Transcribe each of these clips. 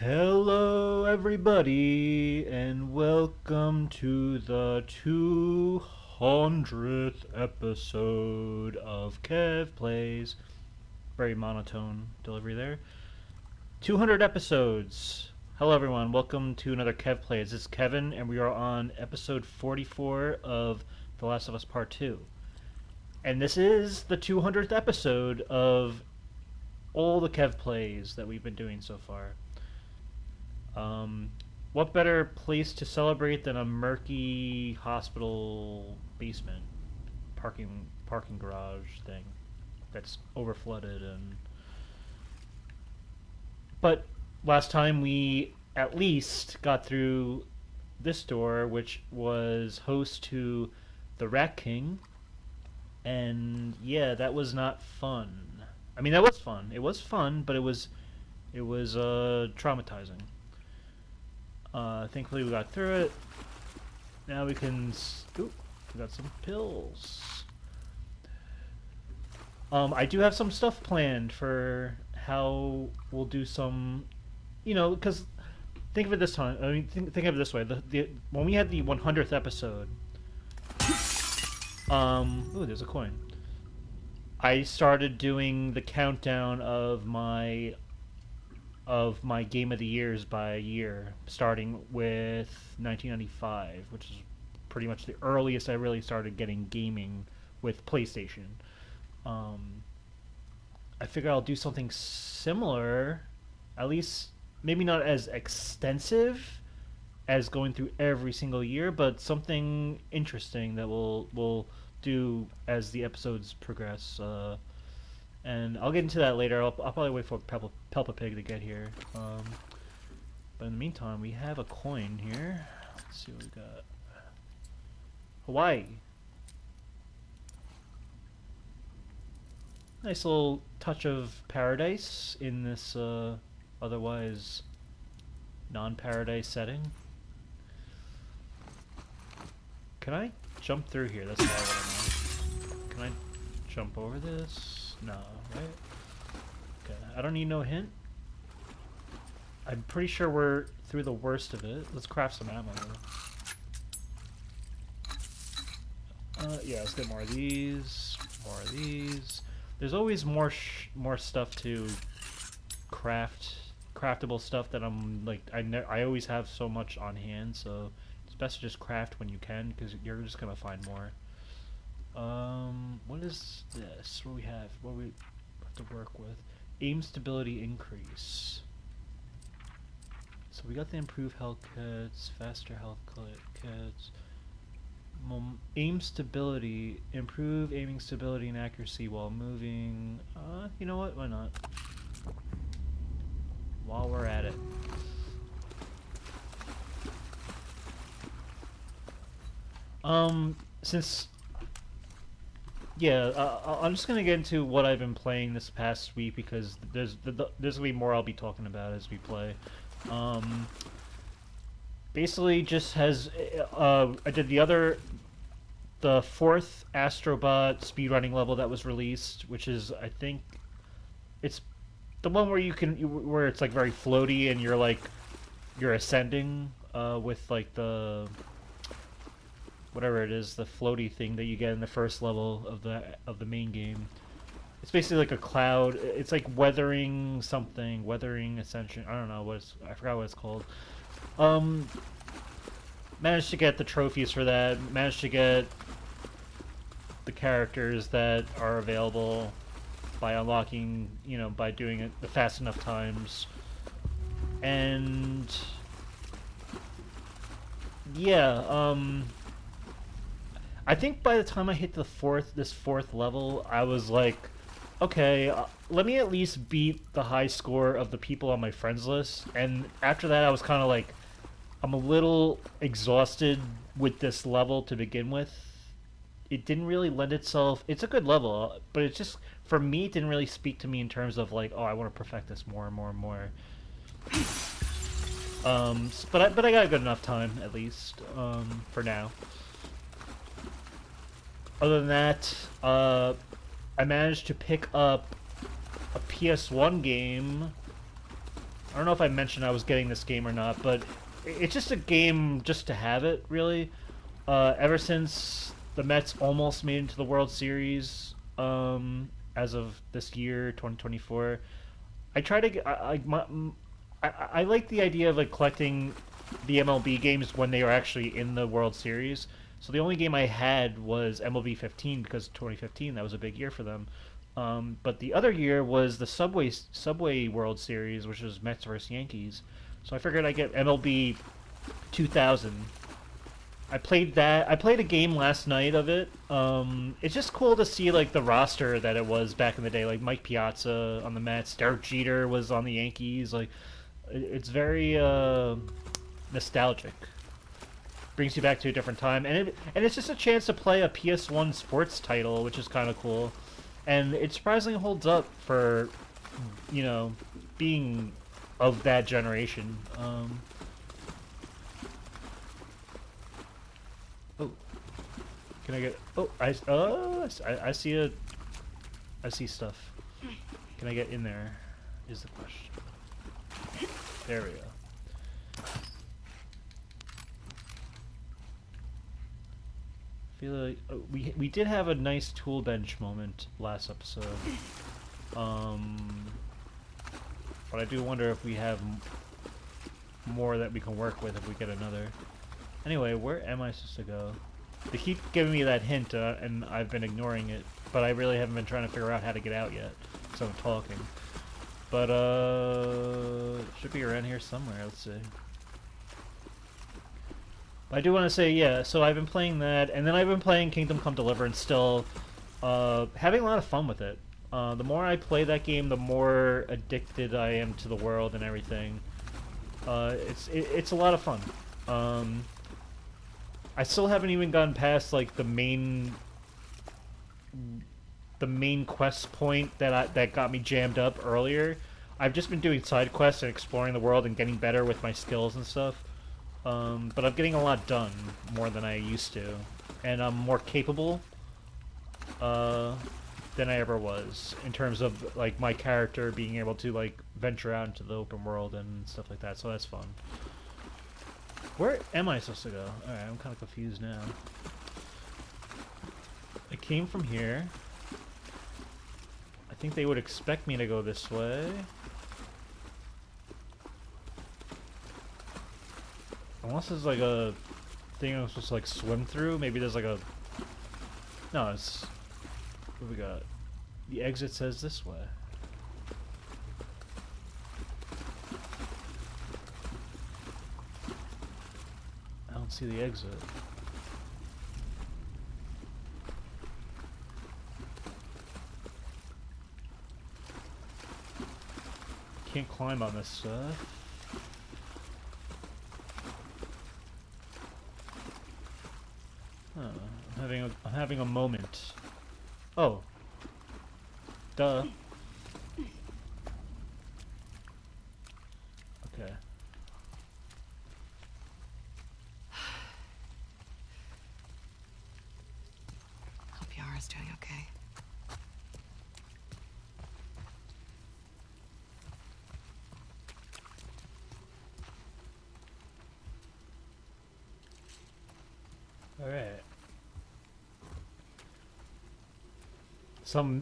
Hello, everybody, and welcome to the 200th episode of Kev Plays. Very monotone delivery there. 200 episodes. Hello, everyone. Welcome to another Kev Plays. This is Kevin, and we are on episode 44 of The Last of Us Part 2. And this is the 200th episode of all the Kev Plays that we've been doing so far. What better place to celebrate than a murky hospital basement parking garage thing that's overflooded but last time we at least got through this door, which was host to the Rat King, and yeah, that was not fun. I mean, that was fun. It was fun, but it was traumatizing. Thankfully, we got through it. Now we can. Oop, we got some pills. I do have some stuff planned for how we'll do some. Because think of it this time. I mean, think of it this way: when we had the 100th episode. Ooh, there's a coin. I started doing the countdown of my game of the years by year, starting with 1995, which is pretty much the earliest I really started getting gaming with PlayStation. I figure I'll do something similar, at least maybe not as extensive as going through every single year, but something interesting that we'll do as the episodes progress. And I'll get into that later. I'll probably wait for Pelpa Pig to get here. But in the meantime, we have a coin here. Let's see what we got. Hawaii. Nice little touch of paradise in this otherwise non-paradise setting. Can I jump through here? That's all I want to know. Can I jump over this? No, right? Okay, I don't need no hint. I'm pretty sure we're through the worst of it. Let's craft some ammo. Yeah, let's get more of these. More of these. There's always more stuff to craftable stuff that I'm like I always have so much on hand, so it's best to just craft when you can because you're just gonna find more. What is this? What do we have? What do we have to work with? Aim stability increase. So we got the improved health kits, faster health kits. Aim stability, improve aiming stability and accuracy while moving. You know what? Why not? While we're at it. Since yeah, I'm just gonna get into what I've been playing this past week because there's gonna be more I'll be talking about as we play. Basically, just has I did the fourth Astrobot speedrunning level that was released, which is I think it's the one where where it's like very floaty and you're ascending with like the whatever it is, the floaty thing that you get in the first level of the main game. It's basically like a cloud. It's like weathering something, weathering ascension. I don't know I forgot what it's called. Managed to get the trophies for that. Managed to get the characters that are available by unlocking, by doing it the fast enough times. And yeah, I think by the time I hit this fourth level, I was like, okay, let me at least beat the high score of the people on my friends list. And after that, I was kind of like, I'm a little exhausted with this level to begin with. It didn't really lend itself. It's a good level, but it's just for me, it didn't really speak to me in terms of like, oh, I want to perfect this more and more and more. But I got a good enough time at least for now. Other than that, I managed to pick up a PS1 game. I don't know if I mentioned I was getting this game or not, but it's just a game just to have it, really. Ever since the Mets almost made it into the World Series, as of this year, 2024, I try to get. I like the idea of like collecting the MLB games when they are actually in the World Series. So the only game I had was MLB 15 because 2015 that was a big year for them. But the other year was the Subway World Series, which was Mets versus Yankees. So I figured I'd get MLB 2000. I played that. I played a game last night of it. It's just cool to see like the roster that it was back in the day. Like Mike Piazza on the Mets, Derek Jeter was on the Yankees. Like it's very nostalgic. Brings you back to a different time, and it's just a chance to play a PS1 sports title, which is kind of cool, and it surprisingly holds up for, you know, being of that generation. Oh, can I get? Oh, I see a, I see stuff. Can I get in there? Is the question. There we go. Feel like we did have a nice tool bench moment last episode, but I do wonder if we have more that we can work with if we get another. Anyway, where am I supposed to go? They keep giving me that hint, and I've been ignoring it, but I really haven't been trying to figure out how to get out yet, so I'm talking. But it should be around here somewhere. Let's see. I do want to say, yeah, so I've been playing that, and then I've been playing Kingdom Come Deliverance still, having a lot of fun with it. The more I play that game, the more addicted I am to the world and everything. It's a lot of fun. I still haven't even gotten past, like, the main quest point that got me jammed up earlier. I've just been doing side quests and exploring the world and getting better with my skills and stuff. But I'm getting a lot done, more than I used to. And I'm more capable than I ever was, in terms of like my character being able to like venture out into the open world and stuff like that, so that's fun. Where am I supposed to go? Alright, I'm kind of confused now. I came from here. I think they would expect me to go this way. Unless there's like a thing I'm supposed to like swim through. Maybe there's like a... No, it's... What we got? The exit says this way. I don't see the exit. Can't climb on this stuff. I'm having a moment. Oh. Duh. Okay. Hope Yara's doing okay. All right.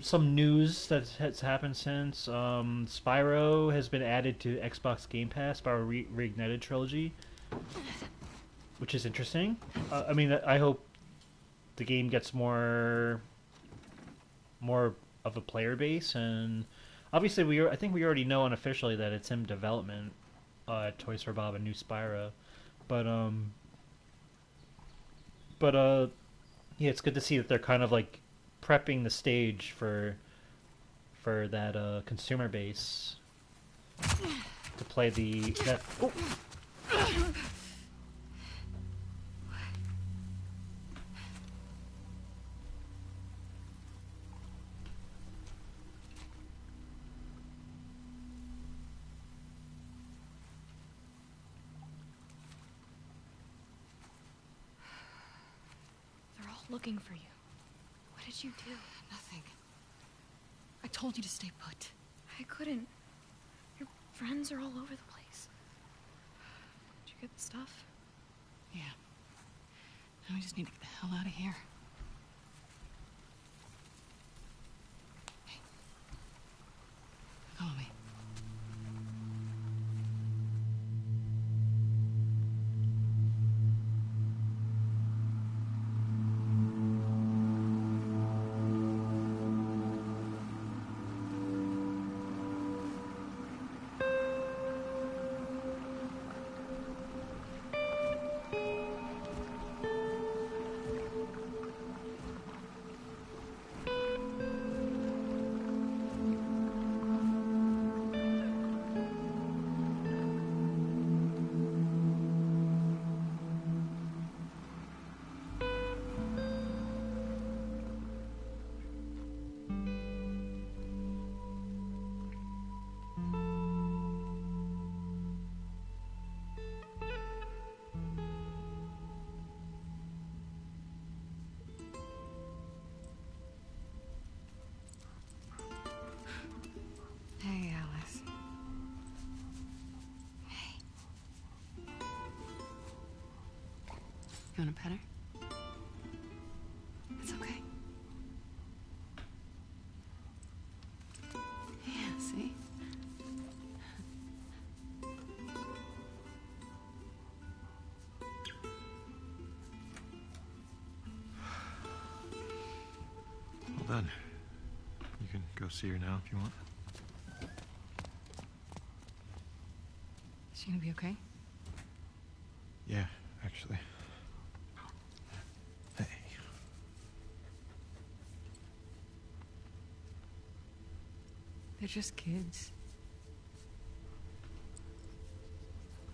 Some news that has happened since Spyro has been added to Xbox Game Pass, Spyro Reignited Trilogy, which is interesting. I mean, I hope the game gets more of a player base, and obviously I think we already know unofficially that it's in development at Toys for Bob, a new Spyro, but yeah, it's good to see that they're kind of like prepping the stage for that consumer base to play that. Oh. They're all looking for you. What did you do? Nothing. I told you to stay put. I couldn't. You're Friends are all over the place. Did you get the stuff? Yeah. Now we just need to get the hell out of here. Hey. Follow me. Hey, Alice. Hey. You want to pet her? It's okay. Yeah, see? Well done. You can go see her now if you want. Is she gonna be okay? Yeah, actually. Hey. They're just kids.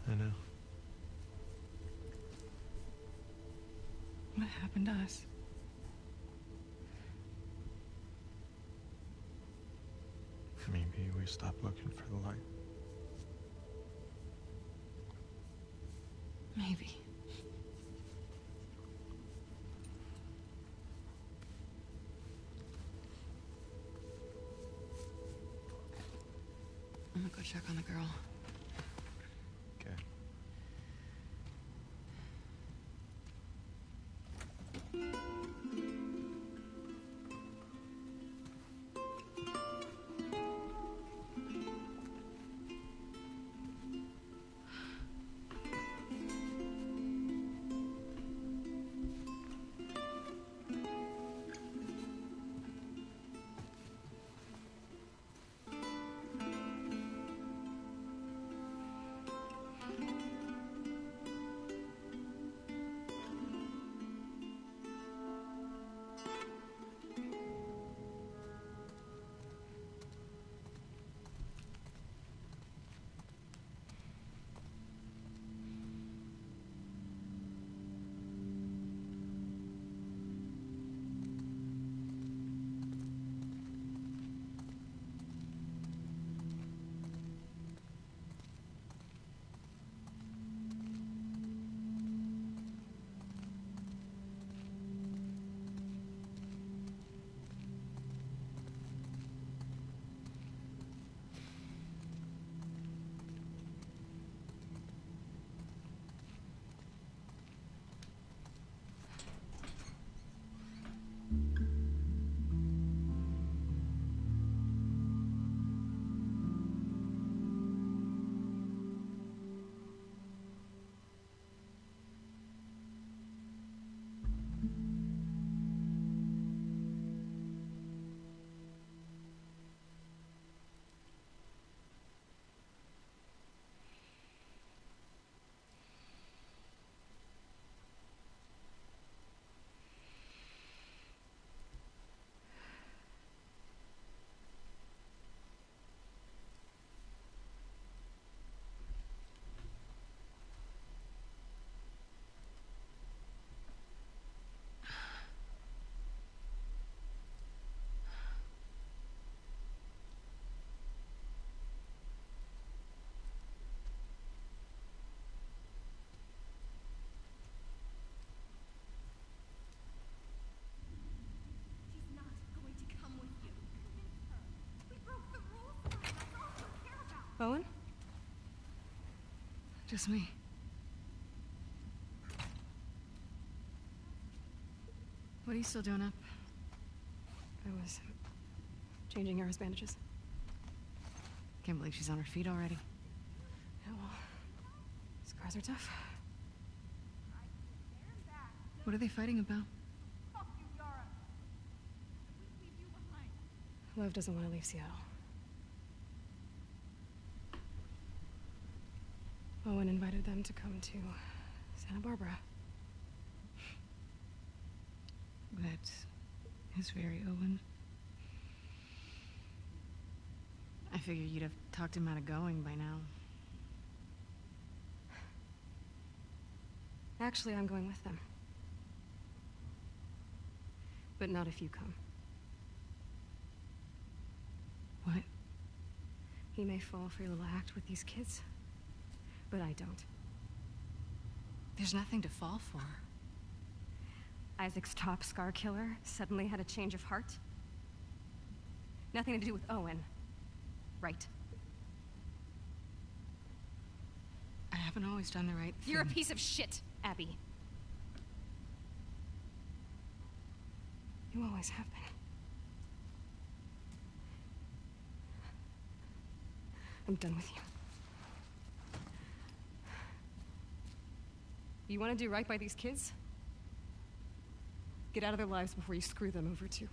I know. What happened to us? Maybe we stopped looking for the light. Maybe. I'm gonna go check on the girl. Okay. Bowen? Just me. What are you still doing up? I was changing Yara's bandages. Can't believe she's on her feet already. Yeah, well, scars are tough. What are they fighting about? Lev doesn't want to leave Seattle. Owen invited them to come to Santa Barbara. That is very Owen. I figured you'd have talked him out of going by now. Actually, I'm going with them. But not if you come. What? He may fall for your little act with these kids, but I don't. There's nothing to fall for. Isaac's top scar killer suddenly had a change of heart. Nothing to do with Owen, right? I haven't always done the right thing. You're a piece of shit, Abby. You always have been. I'm done with you. You want to do right by these kids? Get out of their lives before you screw them over too.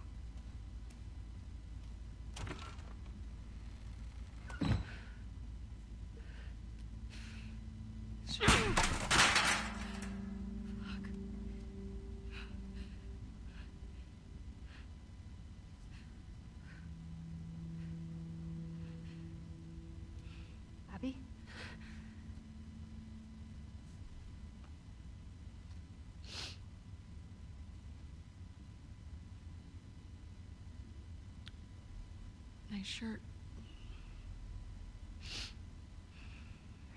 Abby? Nice shirt.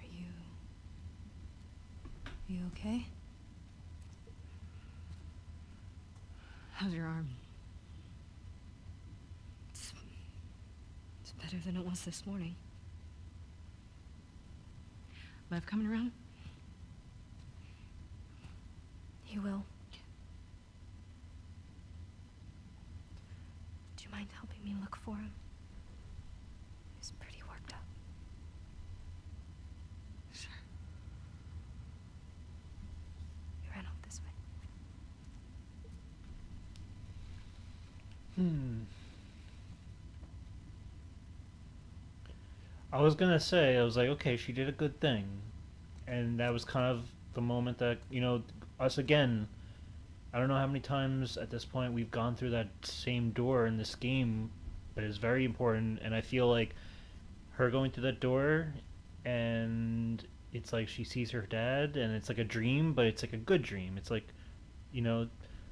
Are you okay? How's your arm? It's better than it was this morning. Lev coming around? He will. Do you mind helping me look for him? He's pretty worked up. Sure. He ran off this way. I was gonna say, I was like, okay, she did a good thing. And that was kind of the moment that, you know, us again, I don't know how many times at this point we've gone through that same door in this game, but it's very important, and I feel like her going through that door, and it's like she sees her dad, and it's like a dream, but it's like a good dream. It's like, you know,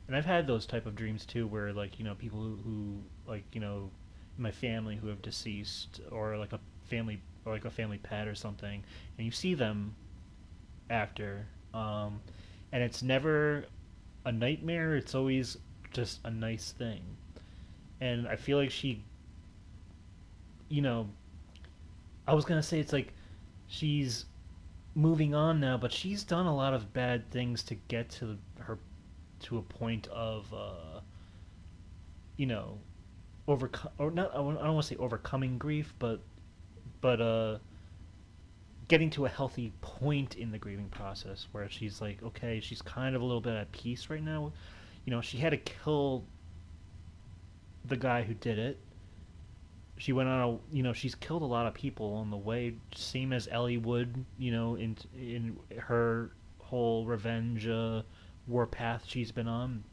and I've had those type of dreams too, where like, you know, people who like, you know, in my family who have deceased, or like a family, or like a family pet or something, and you see them after, and it's never a nightmare, it's always just a nice thing. And I feel like she, you know, I was gonna say it's like she's moving on now, but she's done a lot of bad things to get to her, to a point of you know, overcome, or not, I don't want to say overcoming grief, but getting to a healthy point in the grieving process where she's like, okay, she's kind of a little bit at peace right now. You know, she had to kill the guy who did it. She went on a, you know, she's killed a lot of people on the way, same as Ellie would, you know, in her whole revenge war path she's been on.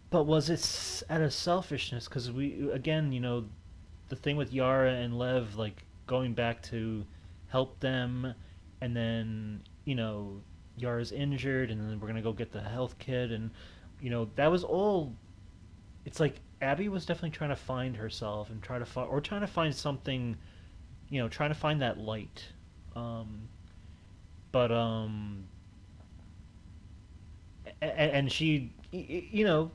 But was it out of selfishness? Because we, again, you know, the thing with Yara and Lev, like going back to help them, and then, you know, Yara's injured, and then we're gonna go get the health kit, and, you know, that was all. It's like Abby was definitely trying to find herself and trying to find something, you know, trying to find that light. But and she, you know,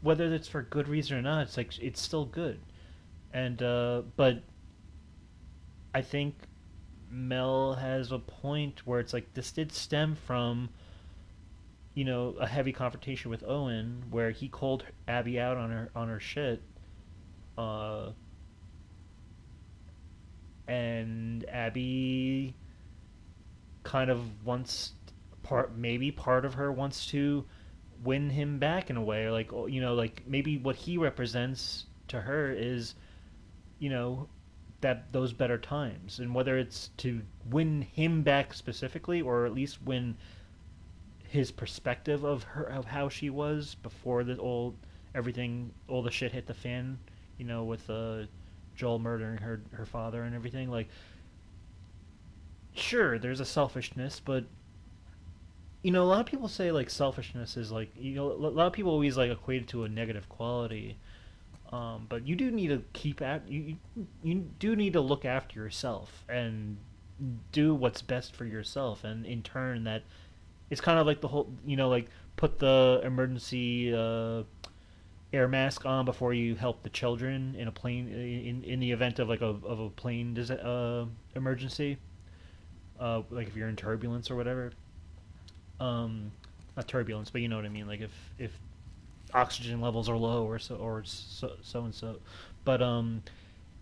whether it's for good reason or not, it's like it's still good. And but I think Mel has a point where it's like this did stem from, you know, a heavy confrontation with Owen where he called Abby out on her shit, uh, and Abby kind of wants part of her wants to win him back in a way, or like, you know, like maybe what he represents to her is, you know, that those better times, and whether it's to win him back specifically or at least win his perspective of her, of how she was before the all the shit hit the fan, you know, with Joel murdering her father and everything. Like, sure, there's a selfishness, but you know, a lot of people say like selfishness is like, you know, a lot of people always like equate it to a negative quality. But you do need to you do need to look after yourself and do what's best for yourself, and in turn that it's kind of like the whole, you know, like put the emergency air mask on before you help the children in a plane in the event of like a plane emergency, like if you're in turbulence or whatever. Not turbulence, but you know what I mean. Like if oxygen levels are low so and so, but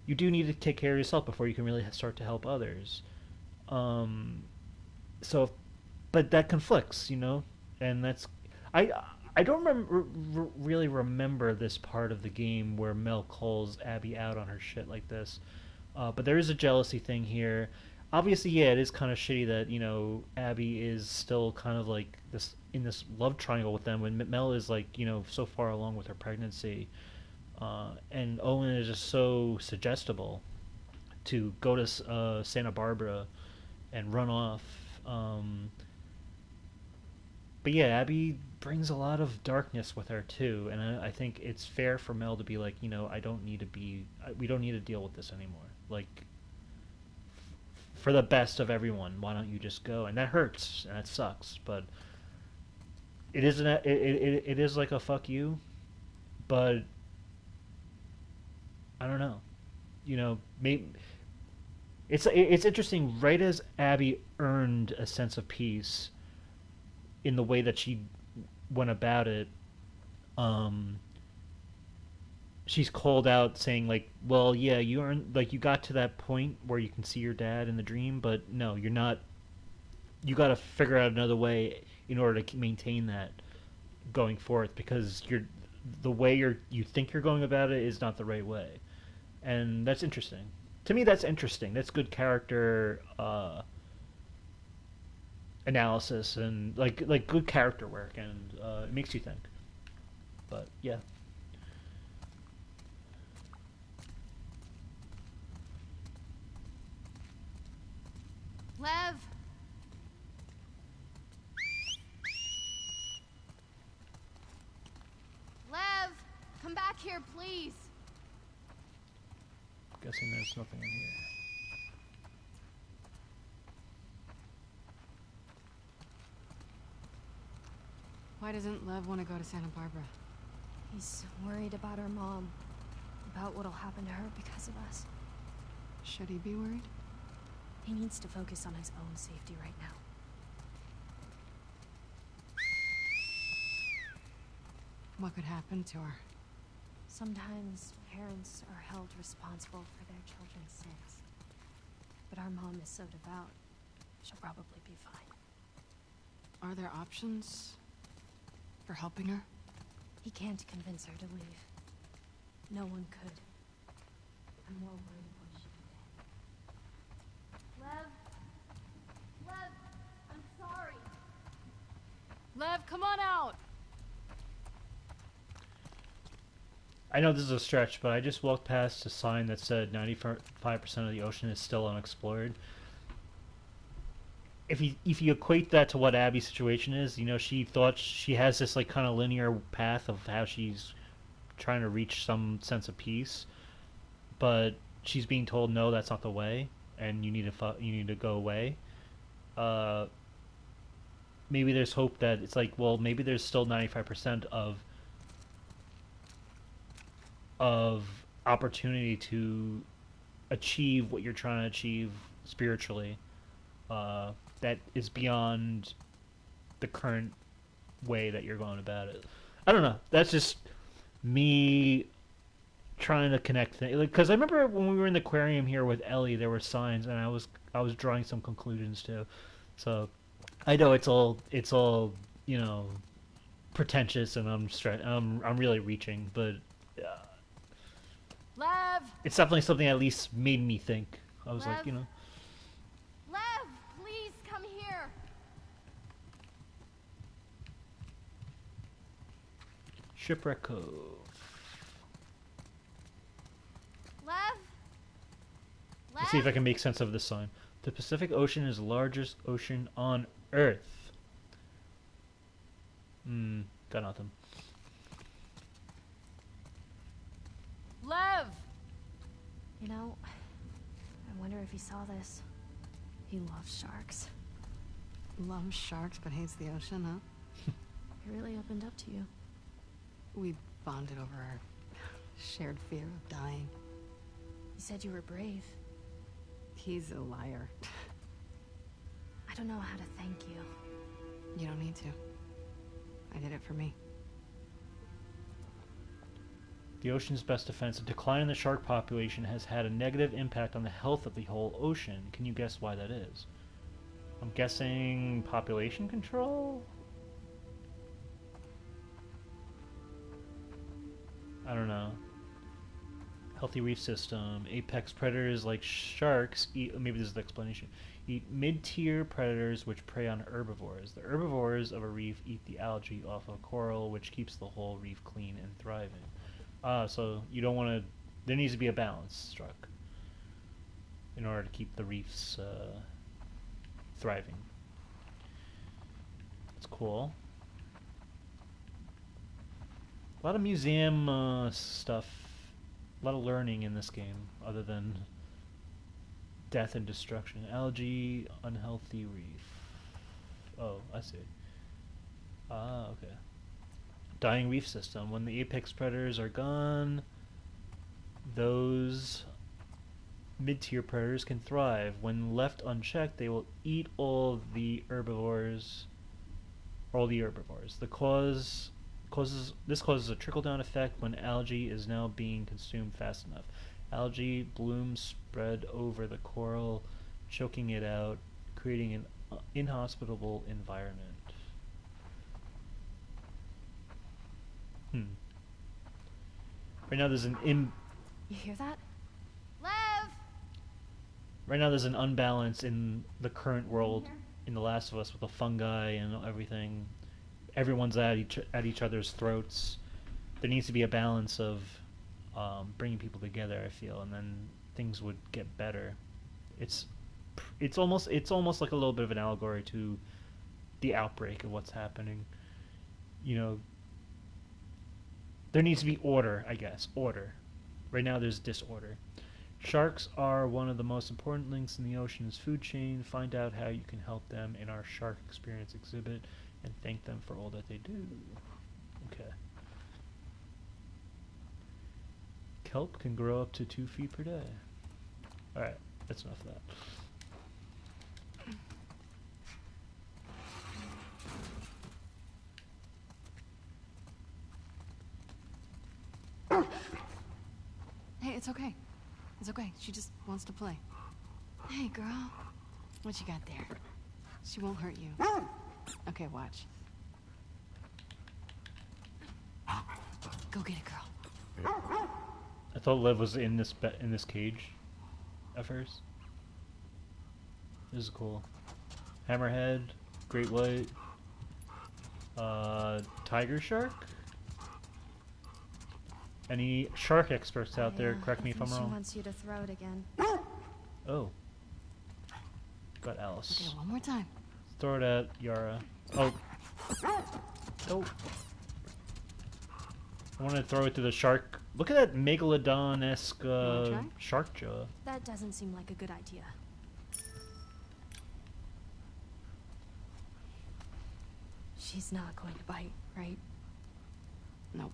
you do need to take care of yourself before you can really start to help others. Um, so, but that conflicts, you know, and that's I I don't really remember this part of the game where Mel calls Abby out on her shit like this. But there is a jealousy thing here. Obviously, yeah, it is kind of shitty that, you know, Abby is still kind of like this in this love triangle with them when Mel is like, you know, so far along with her pregnancy, and Owen is just so suggestible to go to Santa Barbara and run off. Um, but yeah, Abby brings a lot of darkness with her too, and I think it's fair for Mel to be like, you know, I don't need to be, we don't need to deal with this anymore. Like, for the best of everyone, why don't you just go? And that hurts, and that sucks, but it isn't. It is like a fuck you, but I don't know. You know, maybe it's interesting. Right as Abby earned a sense of peace in the way that she went about it, um, she's called out saying like, well, yeah, you earned, like, you got to that point where you can see your dad in the dream, but no, you're not. You got to figure out another way in order to maintain that going forth, because the way you think you're going about it is not the right way, and that's interesting. To me, that's interesting. That's good character analysis, and like good character work, and it makes you think. But yeah. Lev! Lev! Come back here, please! Guessing there's nothing in here. Why doesn't Lev want to go to Santa Barbara? He's worried about our mom. About what'll happen to her because of us. Should he be worried? He needs to focus on his own safety right now. What could happen to her? Sometimes parents are held responsible for their children's sins. But our mom is so devout, she'll probably be fine. Are there options for helping her? He can't convince her to leave. No one could. I'm more worried what she did. Lev! Lev! I'm sorry! Lev, come on out! I know this is a stretch, but I just walked past a sign that said 95% of the ocean is still unexplored. If you equate that to what Abby's situation is, you know, she thought she has this like kind of linear path of how she's trying to reach some sense of peace, but she's being told no, that's not the way, and you need to go away. Maybe there's hope that it's like, well, maybe there's still 95% of opportunity to achieve what you're trying to achieve spiritually. That is beyond the current way that you're going about it. I don't know. That's just me trying to connect things. Because I remember when we were in the aquarium here with Ellie, there were signs, and I was drawing some conclusions too. So I know it's all you know pretentious, and I'm really reaching, but Lev! it's definitely something that at least made me think. I was like, Lev? you know, Lev, please come here. Shipwreck Cove. Lev? Let's see if I can make sense of this sign. The Pacific Ocean is the largest ocean on Earth. Got nothing. Lev! You know, I wonder if he saw this. He loves sharks. Loves sharks but hates the ocean, huh? He really opened up to you. We bonded over our shared fear of dying. He said you were brave. He's a liar. I don't know how to thank you. You don't need to. I did it for me. The ocean's best defense. A decline in the shark population has had a negative impact on the health of the whole ocean. Can you guess why that is? I'm guessing population control? I don't know. Healthy reef system. Apex predators like sharks eat, maybe this is the explanation, eat mid-tier predators which prey on herbivores. The herbivores of a reef eat the algae off of coral, which keeps the whole reef clean and thriving. So you don't want to, there needs to be a balance struck in order to keep the reefs thriving. That's cool. A lot of museum stuff, a lot of learning in this game, other than death and destruction. Algae, unhealthy reef. Oh, I see. Ah, okay. Dying reef system. When the apex predators are gone, those mid-tier predators can thrive. When left unchecked, they will eat all the herbivores. This causes a trickle-down effect when algae is now being consumed fast enough. Algae blooms spread over the coral, choking it out, creating an inhospitable environment. Right now there's You hear that? Lev! right now there's an unbalance in the current world in The Last of Us with the fungi and everything. Everyone's at each other's throats. There needs to be a balance of bringing people together, I feel, and then things would get better. It's almost like a little bit of an allegory to the outbreak of what's happening. You know, there needs to be order, I guess. Order. Right now there's disorder. Sharks are one of the most important links in the ocean's food chain. Find out how you can help them in our Shark Experience exhibit and thank them for all that they do. Okay. Kelp can grow up to 2 feet per day. Alright, that's enough of that. Hey, it's okay. It's okay. She just wants to play. Hey, girl. What you got there? She won't hurt you. Okay, watch. Go get it, girl. I thought Lev was in this cage at first. This is cool. Hammerhead, great white, tiger shark. Any shark experts out there? Correct me if I'm She wrong. wants you to throw it again. Oh, got Alice. Okay, one more time. Throw it at Yara. Oh, oh. I want to throw it to the shark. Look at that megalodon-esque try? shark jaw. That doesn't seem like a good idea. She's not going to bite, right? Nope.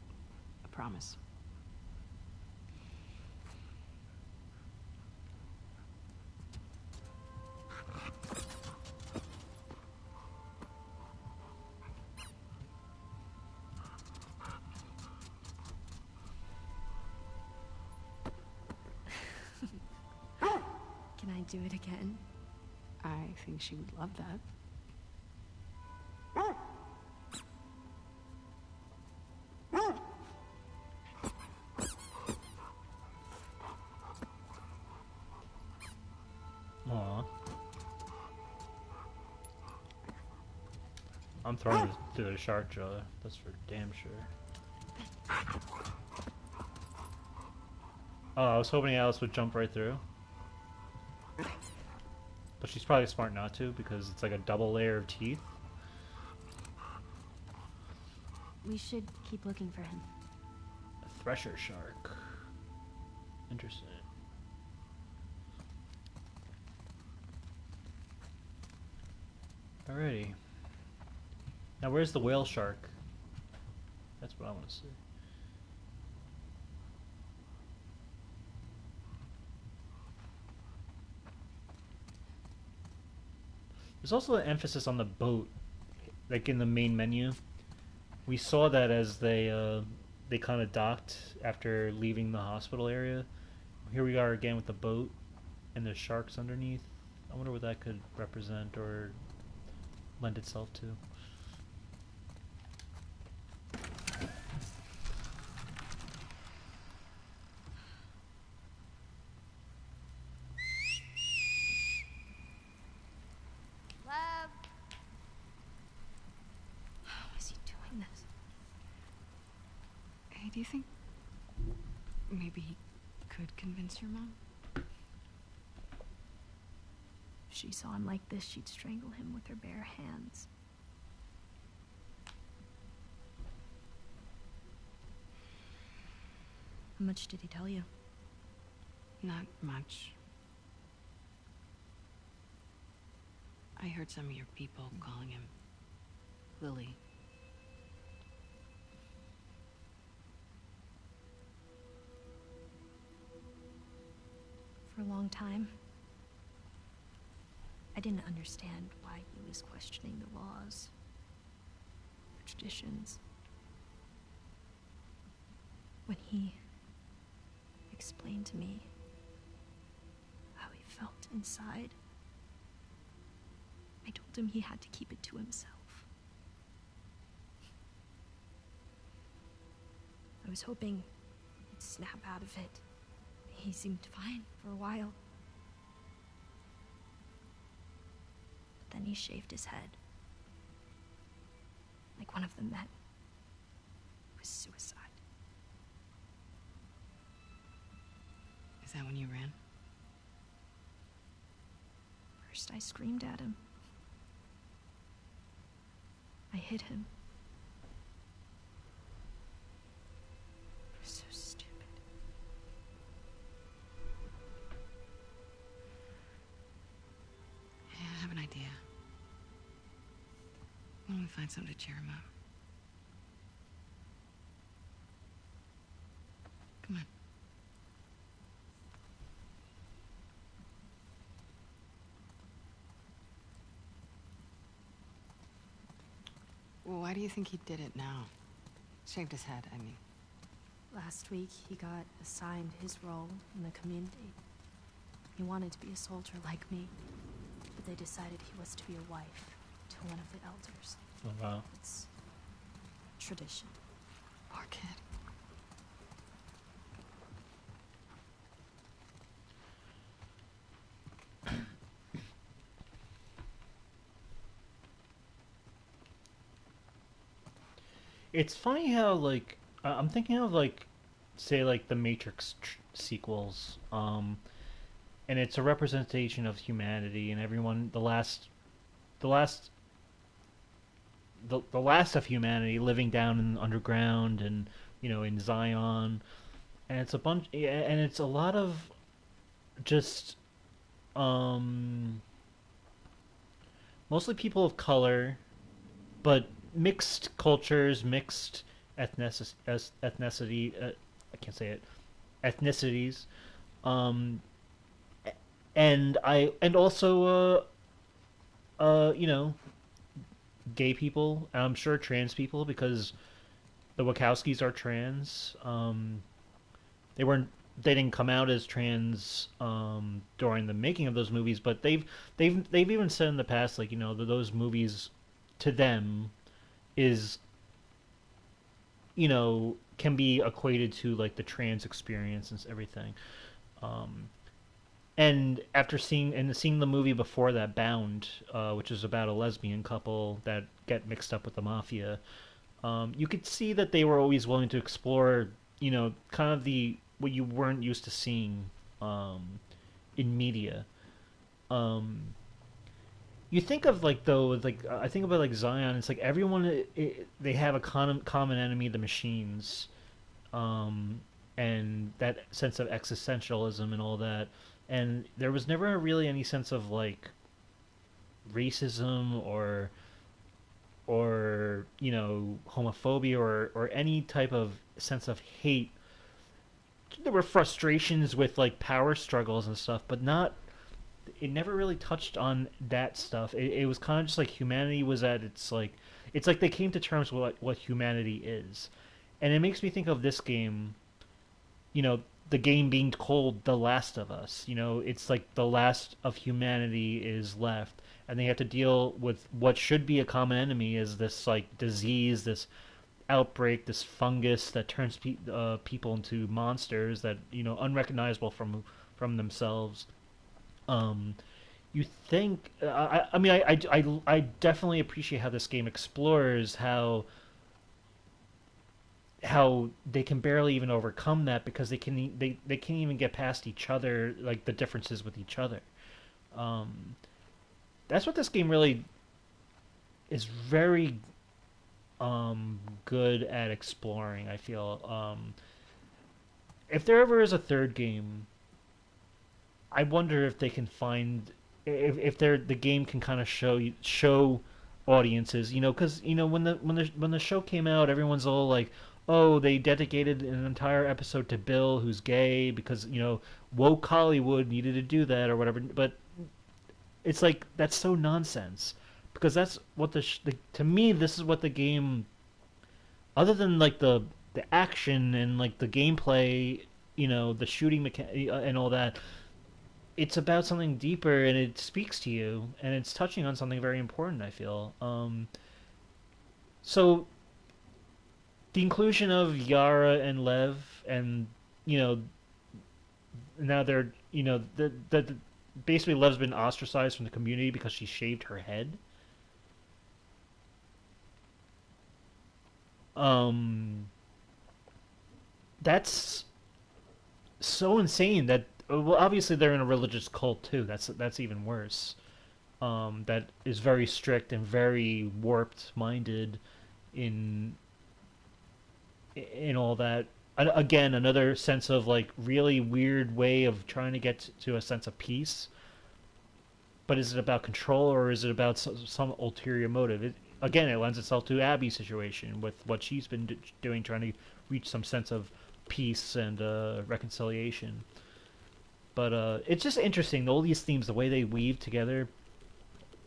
I promise. Can I do it again? I think she would love that. Aw. I'm throwing it through the shark jaw. That's for damn sure. Oh, I was hoping Alice would jump right through. But she's probably smart not to because it's like a double layer of teeth. We should keep looking for him. A thresher shark. Interesting. Alrighty. Now where's the whale shark? That's what I want to see. There's also an emphasis on the boat, like in the main menu. We saw that as they kind of docked after leaving the hospital area. Here we are again with the boat and the sharks underneath. I wonder what that could represent or lend itself to. Love. How is he doing this? Hey, do you think maybe he could convince your mom? If she saw him like this, she'd strangle him with her bare hands. How much did he tell you? Not much. I heard some of your people calling him Lily. For a long time, I didn't understand why he was questioning the laws, the traditions. When he explained to me how he felt inside, I told him he had to keep it to himself. I was hoping he'd snap out of it. He seemed fine for a while. But then he shaved his head. Like one of the men. It was suicide. Is that when you ran? First I screamed at him. I hit him. It was so stupid. Hey, I have an idea. Why don't we find something to cheer him up? Come on. Well, why do you think he did it now? Shaved his head, I mean. Last week, he got assigned his role in the community. He wanted to be a soldier like me, but they decided he was to be a wife to one of the elders. Oh wow. It's tradition. Poor kid. It's funny how like I'm thinking of like say like the Matrix sequels, and it's a representation of humanity and everyone. The last, the last of humanity living down in the underground and in Zion, and it's a bunch, and it's a lot of just mostly people of color, but mixed cultures, mixed ethnicity. I can't say it. Ethnicities, and also gay people. I'm sure trans people because the Wachowskis are trans. They weren't they didn't come out as trans during the making of those movies, but they've even said in the past, like, you know, those movies to them is, you know, can be equated to like the trans experience and everything. Um, and after seeing the movie before that, Bound, which is about a lesbian couple that get mixed up with the mafia, you could see that they were always willing to explore, you know, kind of the what you weren't used to seeing um, in media. Um, you think of like though, like I think about like Zion. It's like everyone they have a common enemy, the machines, um, and that sense of existentialism and all that. And there was never really any sense of like racism or you know homophobia or any type of sense of hate. There were frustrations with like power struggles and stuff, but not. It never really touched on that stuff. It was kind of just like humanity was at its like. It's like they came to terms with what humanity is, and it makes me think of this game. You know, the game being called The Last of Us. You know, it's like the last of humanity is left, and they have to deal with what should be a common enemy is this like disease, this outbreak, this fungus that turns people into monsters that you know unrecognizable from themselves. Um, you think? I mean, I definitely appreciate how this game explores how they can barely even overcome that because they can't even get past each other, like the differences with each other. Um, that's what this game really is very good at exploring. I feel if there ever is a third game, I wonder if they can find if they're the game can kind of show audiences, you know, because you know when the show came out, everyone's all like, oh, they dedicated an entire episode to Bill, who's gay, because you know woke Hollywood needed to do that or whatever. But it's like that's so nonsense because that's what to me this is what the game, other than like the action and like the gameplay, you know, the shooting and all that, it's about something deeper and it speaks to you and it's touching on something very important. I feel. So the inclusion of Yara and Lev, and you know now they're you know the basically Lev's been ostracized from the community because she shaved her head. Um, that's so insane that well obviously they're in a religious cult too. That's even worse. That is very strict and very warped minded in all that. Again, another sense of like really weird way of trying to get to a sense of peace. But is it about control or is it about some ulterior motive? Again, it lends itself to Abby's situation with what she's been doing, trying to reach some sense of peace and reconciliation. But it's just interesting, all these themes, the way they weave together.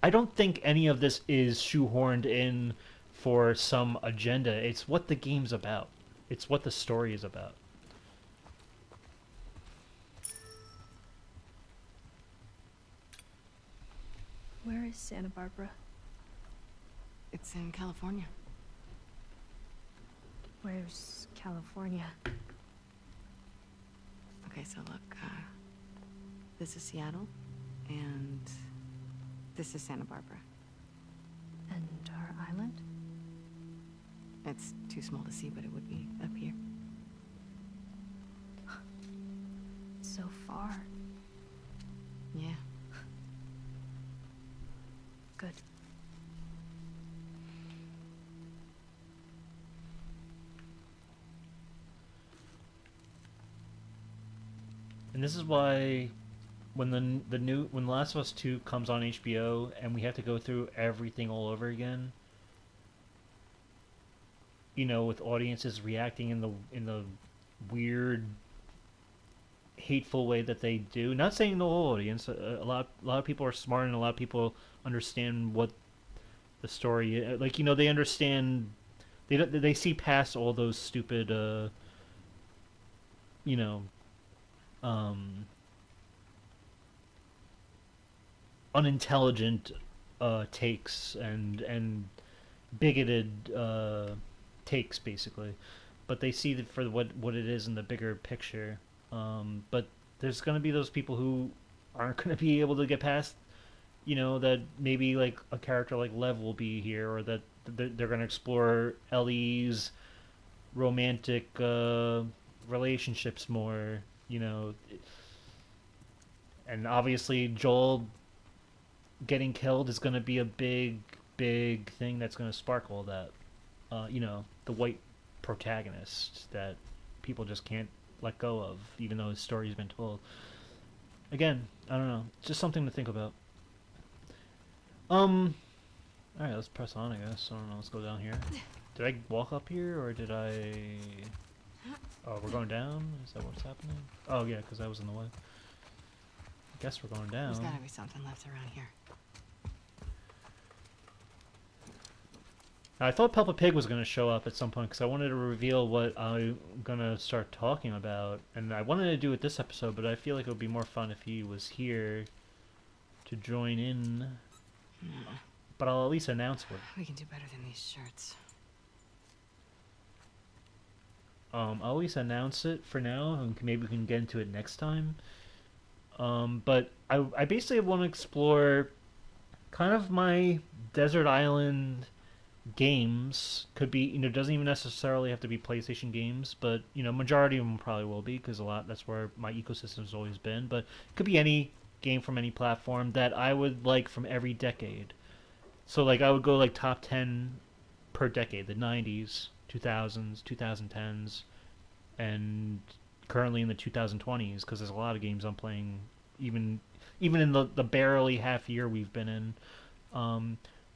I don't think any of this is shoehorned in for some agenda. It's what the game's about. It's what the story is about. Where is Santa Barbara? It's in California. Where's California? Okay, so look, this is Seattle, and this is Santa Barbara. And our island? It's too small to see, but it would be up here. So far. Yeah. Good. And this is why when when Last of Us 2 comes on HBO and we have to go through everything all over again, you know, with audiences reacting in the weird hateful way that they do. Not saying the whole audience. A lot of people are smart and a lot of people understand what the story is. Like, you know, they understand they see past all those stupid you know, um, unintelligent takes and bigoted takes, basically. But they see it for what it is in the bigger picture. But there's going to be those people who aren't going to be able to get past, that maybe like a character like Lev will be here, or that they're going to explore Ellie's romantic relationships more, and obviously Joel getting killed is going to be a big thing that's going to spark all that. The white protagonist that people just can't let go of, even though his story's been told. Again, I don't know, just something to think about. All right, let's press on, I guess. I don't know. Let's go down here. Did I walk up here, or did I? Oh, we're going down. Is that what's happening? Oh yeah, because I was in the way. I guess we're going down. There's gotta be something left around here. I thought Peppa Pig was going to show up at some point because I wanted to reveal what I'm going to start talking about. And I wanted to do it this episode, but I feel like it would be more fun if he was here to join in. But I'll at least announce what. We can do better than these shirts. I'll at least announce it for now, and maybe we can get into it next time. But I basically want to explore kind of my desert island games. Could be, doesn't even necessarily have to be PlayStation games, but majority of them probably will be, because that's where my ecosystem's always been. But it could be any game from any platform that I would like from every decade. So like I would go like top 10 per decade: the 90s, 2000s, 2010s, and currently in the 2020s, because there's a lot of games I'm playing even in the barely half year we've been in.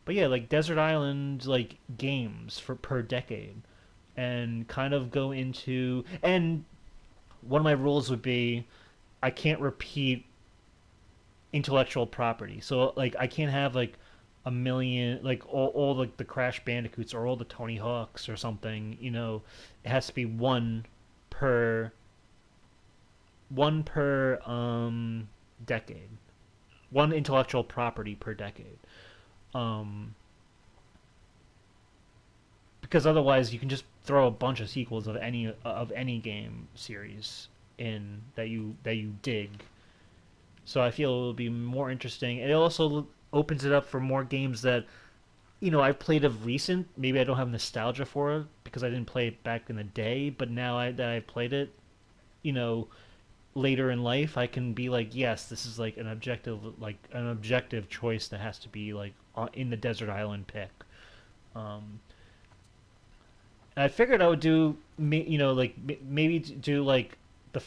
But yeah, like Desert Island, like games per decade, and kind of go into, and one of my rules would be I can't repeat intellectual property. So like I can't have like a million, like all like the Crash Bandicoots or all the Tony Hawks or something. It has to be one per decade, one intellectual property per decade. Because otherwise you can just throw a bunch of sequels of any game series in that you dig. So I feel it will be more interesting. It also opens it up for more games that I've played of recent. Maybe I don't have nostalgia for it because I didn't play it back in the day, but now that I've played it, later in life, I can be like, yes, this is like an objective choice that has to be like in the Desert Island pick. And I figured I would do, maybe do like the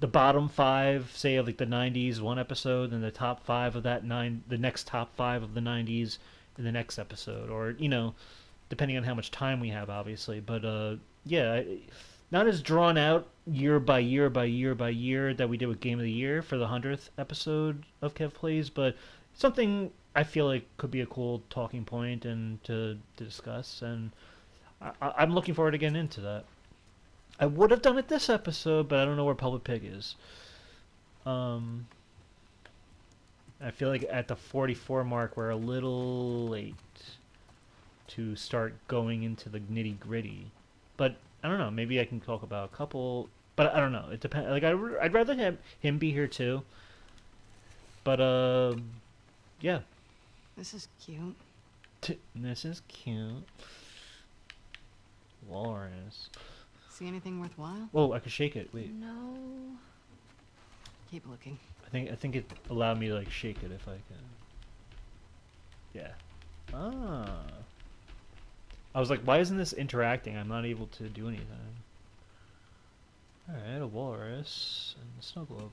bottom 5, say, of like the 90s one episode, and the top 5 of the next top 5 of the 90s in the next episode, or depending on how much time we have, obviously. But yeah, not as drawn out year by year by year by year that we did with Game of the Year for the 100th episode of Kev Plays, but something I feel like could be a cool talking point and to discuss, and I'm looking forward to getting into that. I would have done it this episode, but I don't know where Public Pig is. I feel like at the 44 mark, we're a little late to start going into the nitty gritty. But I don't know. Maybe I can talk about a couple. But I don't know. It depends. Like I'd rather have him be here too. But yeah. This is cute. This is cute. Walrus. See anything worthwhile? Oh, I could shake it. Wait. No. Keep looking. I think it allowed me to like shake it if I can. Yeah. Ah. I was like, why isn't this interacting? I'm not able to do anything. Alright, a walrus and a snow globe.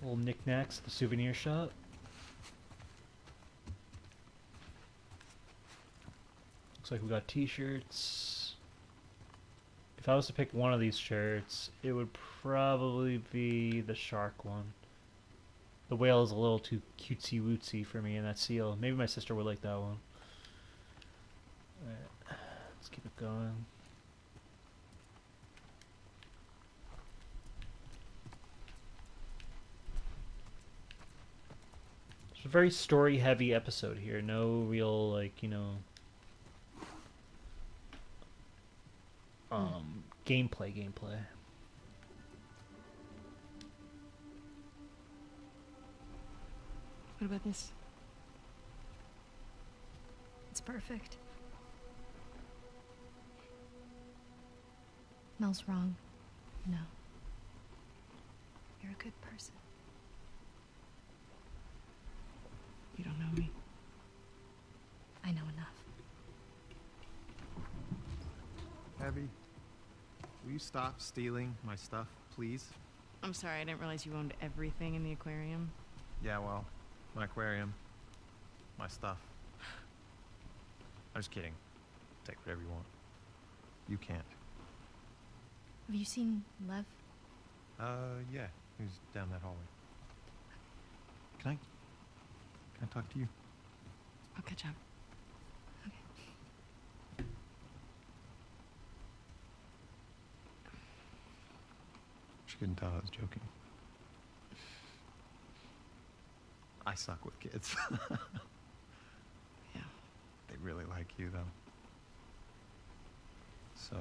Little knickknacks at the souvenir shop. Looks like we got t-shirts. If I was to pick one of these shirts, it would probably be the shark one. The whale is a little too cutesy-wootsy for me, and that seal. Maybe my sister would like that one. Alright, let's keep it going. It's a very story-heavy episode here. No real, like, gameplay. What about this? It's perfect. Mel's wrong. No. You're a good person. You don't know me. I know enough. Abby, will you stop stealing my stuff, please? I'm sorry, I didn't realize you owned everything in the aquarium. Yeah, well, my aquarium, my stuff. I'm just kidding. Take whatever you want. You can't. Have you seen Lev? Yeah, he was down that hallway. Can I talk to you? I'll catch up. She couldn't tell I was joking. I suck with kids. Yeah. They really like you, though. So,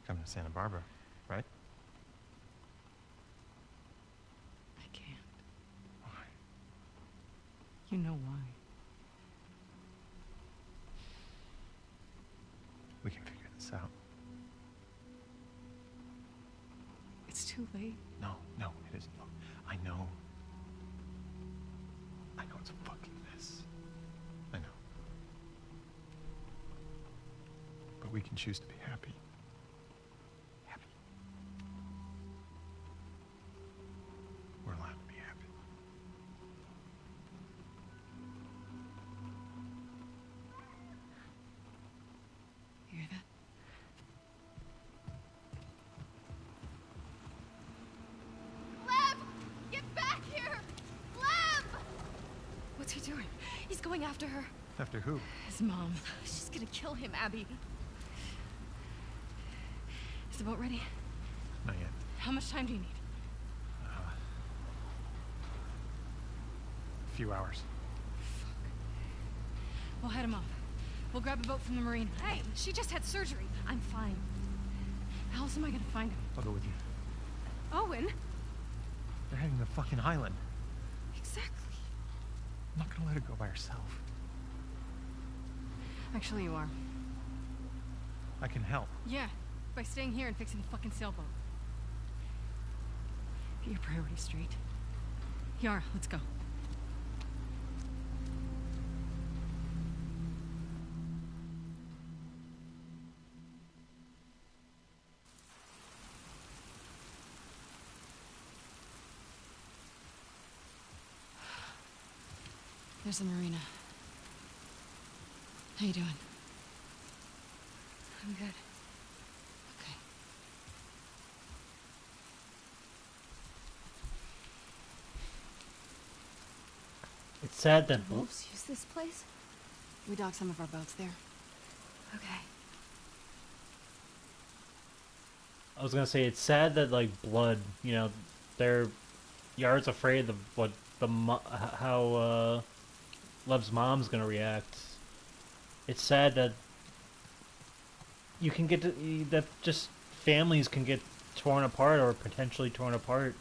coming to Santa Barbara, right? I can't. Why? You know why. We can figure this out. It's too late. No, it isn't. Look, I know. I know it's a fucking mess. I know. But we can choose to be happy. Happy. We're allowed to be happy. You hear that? Lev! Get back here! Lev! What's he doing? He's going after her. After who? His mom. She's gonna kill him, Abby. Is the boat ready? Not yet. How much time do you need? A few hours. We'll head him off. We'll grab a boat from the marina. Hey, she just had surgery. I'm fine. How else am I gonna find him? I'll go with you. Owen? They're heading to the fucking island. Exactly. I'm not gonna let her go by herself. Actually, you are. I can help. Yeah, by staying here and fixing the fucking sailboat. Get your priorities straight. Yara, let's go. There's the marina. How you doing? I'm good. Okay. It's sad that Wolves use this place? We docked some of our boats there. Okay. I was gonna say it's sad that like Blood, they're Yara's afraid of what how Lev's mom's gonna react. It's sad that you can get that just families can get torn apart or potentially torn apart.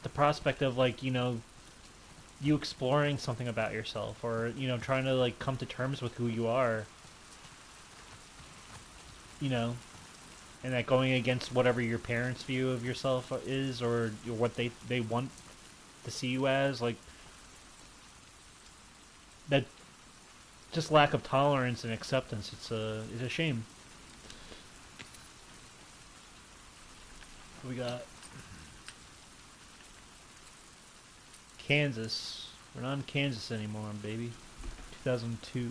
The prospect of you exploring something about yourself or trying to come to terms with who you are, and that going against whatever your parents' view of yourself is or what they want to see you as, that just lack of tolerance and acceptance. It's a shame. What we got? Kansas. We're not in Kansas anymore, baby. 2002.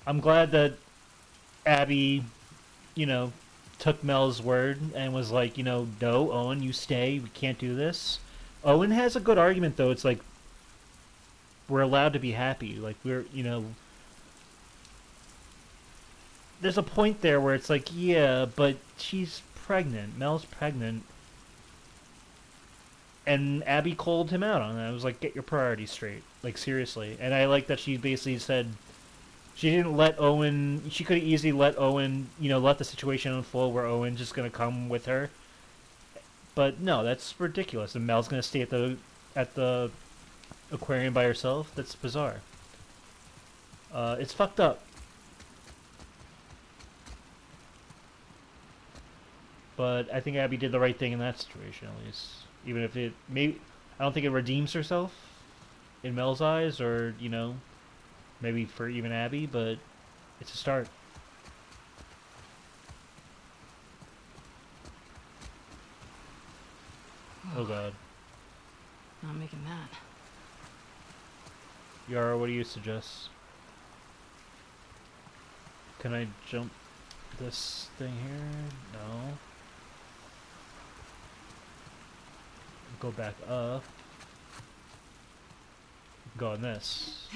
I'm glad that Abby, took Mel's word and was like, no, Owen, you stay. We can't do this. Owen has a good argument, though. It's like, we're allowed to be happy. Like, we're, there's a point there where it's like, yeah, but she's pregnant. Mel's pregnant. And Abby called him out on that. I was like, get your priorities straight. Like, seriously. And I like that she basically said she didn't let Owen... She could have easily let Owen, you know, let the situation unfold where Owen's just going to come with her. But no, that's ridiculous. And Mel's going to stay at the aquarium by herself? That's bizarre. It's fucked up. But I think Abby did the right thing in that situation, at least. Even if it... maybe I don't think it redeems herself in Mel's eyes, or, you know, maybe for even Abby, but it's a start. Oh god. Not making that. Yara, what do you suggest? Can I jump this thing here? No. Go back up. Go on this.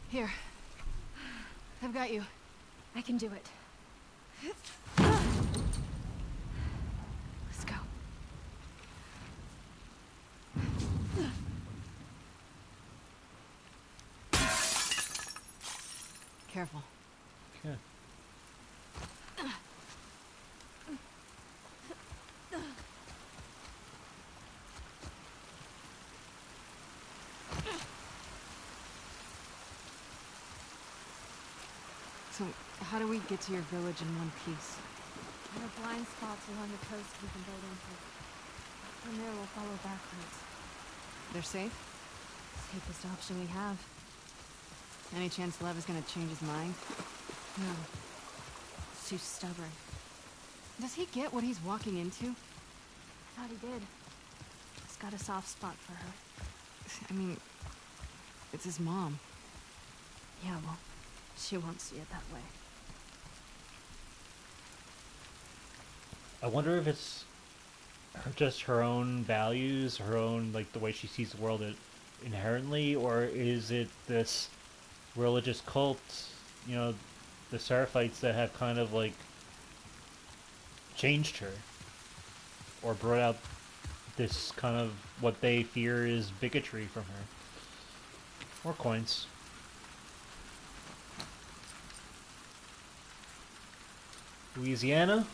Here. I've got you. I can do it. Let's go. Careful. Okay. So, how do we get to your village in one piece? There are blind spots along the coast we can build into. From there, we'll follow back roads. They're safe? Safest option we have. Any chance Lev is gonna change his mind? No. He's too stubborn. Does he get what he's walking into? I thought he did. He's got a soft spot for her. I mean, it's his mom. Yeah, well, she won't see it that way. I wonder if it's just her own values, her own, like, the way she sees the world inherently, or is it this religious cult, you know, the Seraphites that have kind of, like, changed her, or brought out this kind of what they fear is bigotry from her. More coins. Louisiana.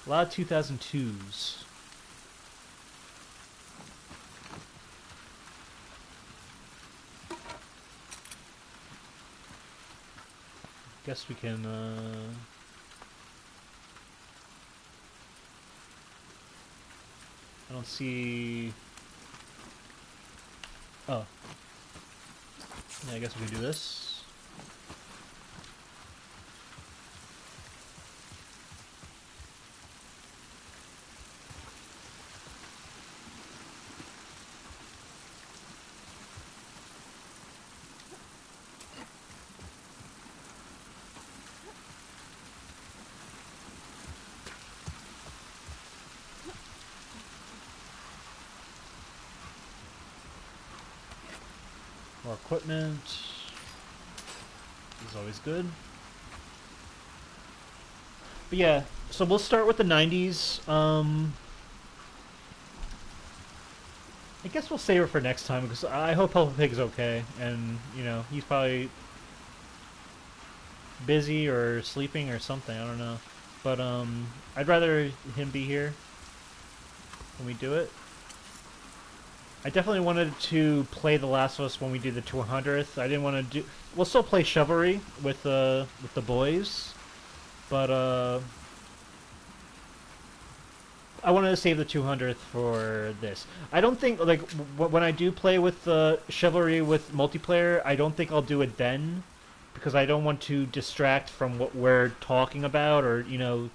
A lot of 2002s. Guess we can, I don't see... Oh. Yeah, I guess we can do this. More equipment. Is always good. But yeah, so we'll start with the 90s. I guess we'll save it for next time, because I hope Peppa Pig's okay. And, you know, he's probably busy or sleeping or something, I don't know. But, I'd rather him be here when we do it. I definitely wanted to play The Last of Us when we do the 200th. I didn't want to do... We'll still play Chivalry with the boys. But, I wanted to save the 200th for this. I don't think, like, when I do play with Chivalry with multiplayer, I don't think I'll do it then. Because I don't want to distract from what we're talking about, or, you know...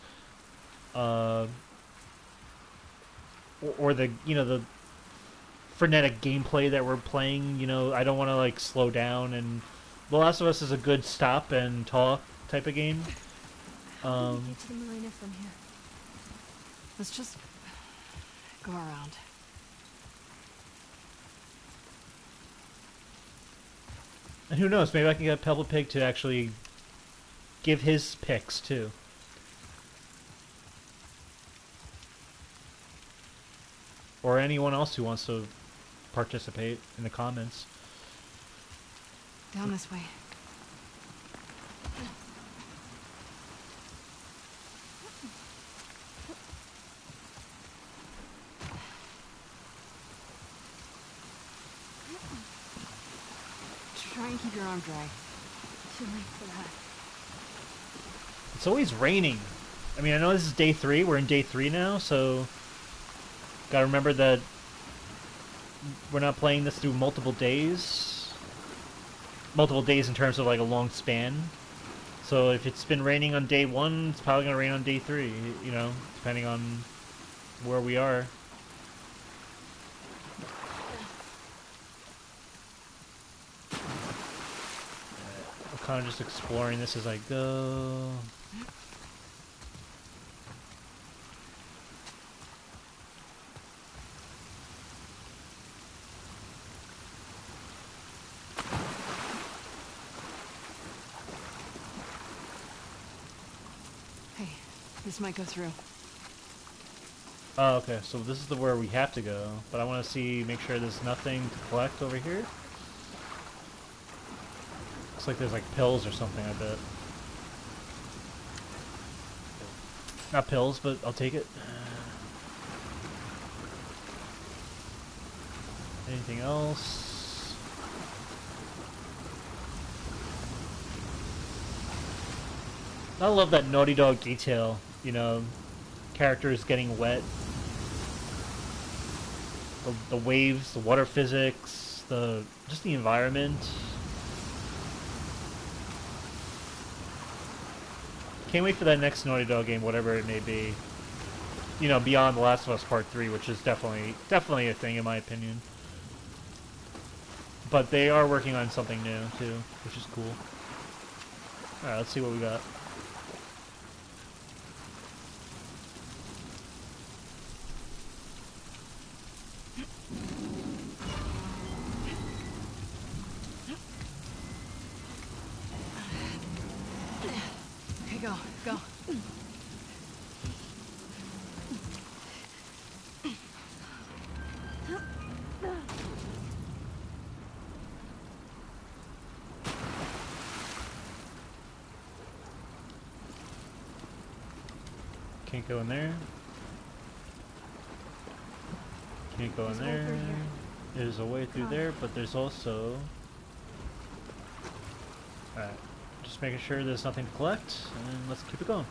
or the, you know, the frenetic gameplay that we're playing, you know, I don't want to, like, slow down, and The Last of Us is a good stop and talk type of game. How do we get to the marina from here? Let's just go around. And who knows, maybe I can get Pebble Pig to actually give his picks, too. Or anyone else who wants to participate in the comments. Down this way. Try and keep your arm dry. Too late for that. It's always raining. I mean, I know this is day 3. We're in day 3 now, so gotta remember that we're not playing this through multiple days. Multiple days in terms of like a long span. So if it's been raining on day 1, it's probably gonna rain on day 3, you know, depending on where we are. I'm kind of just exploring this as I go. Hey, this might go through. Oh, okay, so this is the where we have to go, but I want to make sure there's nothing to collect over here. Looks like there's like pills or something, I bet. Not pills, but I'll take it. Anything else? I love that Naughty Dog detail, you know, characters getting wet. The waves, the water physics, just the environment. Can't wait for that next Naughty Dog game, whatever it may be. You know, beyond The Last of Us Part 3, which is definitely a thing in my opinion. But they are working on something new too, which is cool. Alright, let's see what we got. Okay, go, go. Can't go in there. Can't go in There's a way there. through here. There's a way through Come on. there, but there's also... Alright, just making sure there's nothing to collect, and let's keep it going.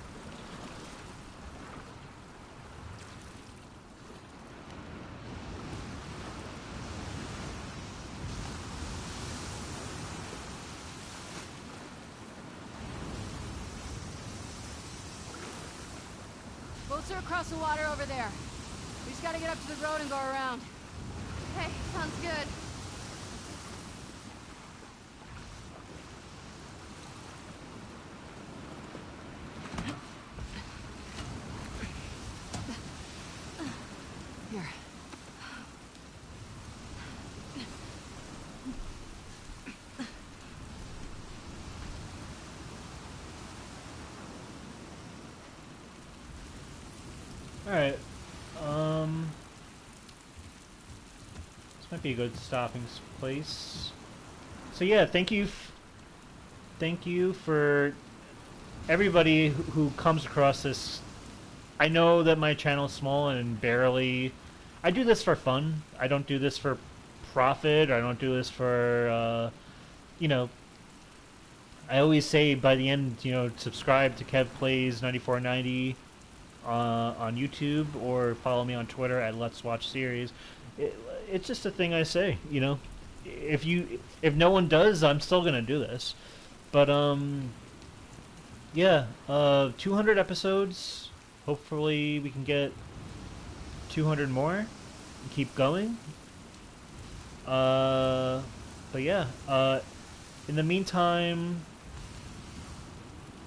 Boats are across the water over there. We just gotta get up to the road and go around. Hey, sounds good. Here. Alright, this might be a good stopping place. So yeah, thank you for everybody who comes across this. I know that my channel is small and I do this for fun. I don't do this for profit, or I don't do this for, you know, I always say by the end, you know, subscribe to Kev Plays 9490 on YouTube, or follow me on Twitter at Let's Watch Series. It's just a thing I say, you know. If no one does, I'm still gonna do this. But yeah, 200 episodes. Hopefully we can get 200 more and keep going. But yeah, in the meantime,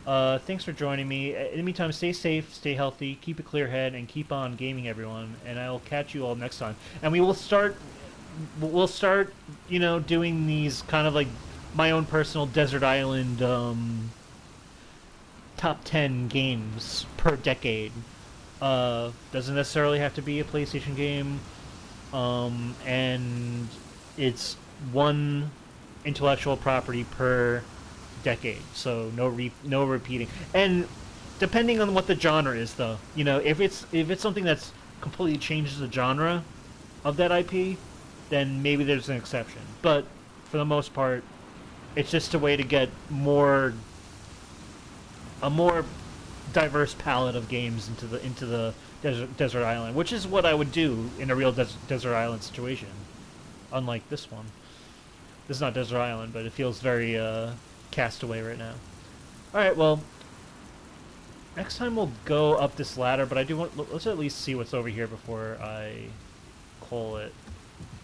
thanks for joining me. In the meantime, stay safe, stay healthy, keep a clear head, and keep on gaming, everyone. And I will catch you all next time. And we'll start, you know, doing these kind of like my own personal Desert Island top 10 games per decade. Doesn't necessarily have to be a PlayStation game, and it's one intellectual property per decade, so no repeating. And depending on what the genre is, though, you know, if it's something that's completely changes the genre of that IP, then maybe there's an exception. But for the most part, it's just a way to get a more diverse palette of games into the desert island, which is what I would do in a real desert island situation. Unlike this one, this is not desert island, but it feels very Castaway right now. All right, well, next time we'll go up this ladder, but I do want let's at least see what's over here before I call it.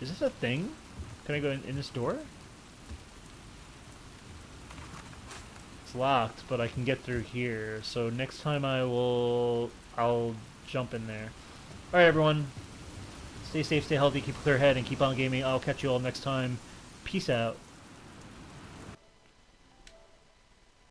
Is this a thing? Can I go in this door? It's locked, but I can get through here. So next time I'll jump in there. All right, everyone. Stay safe, stay healthy, keep a clear head, and keep on gaming. I'll catch you all next time. Peace out.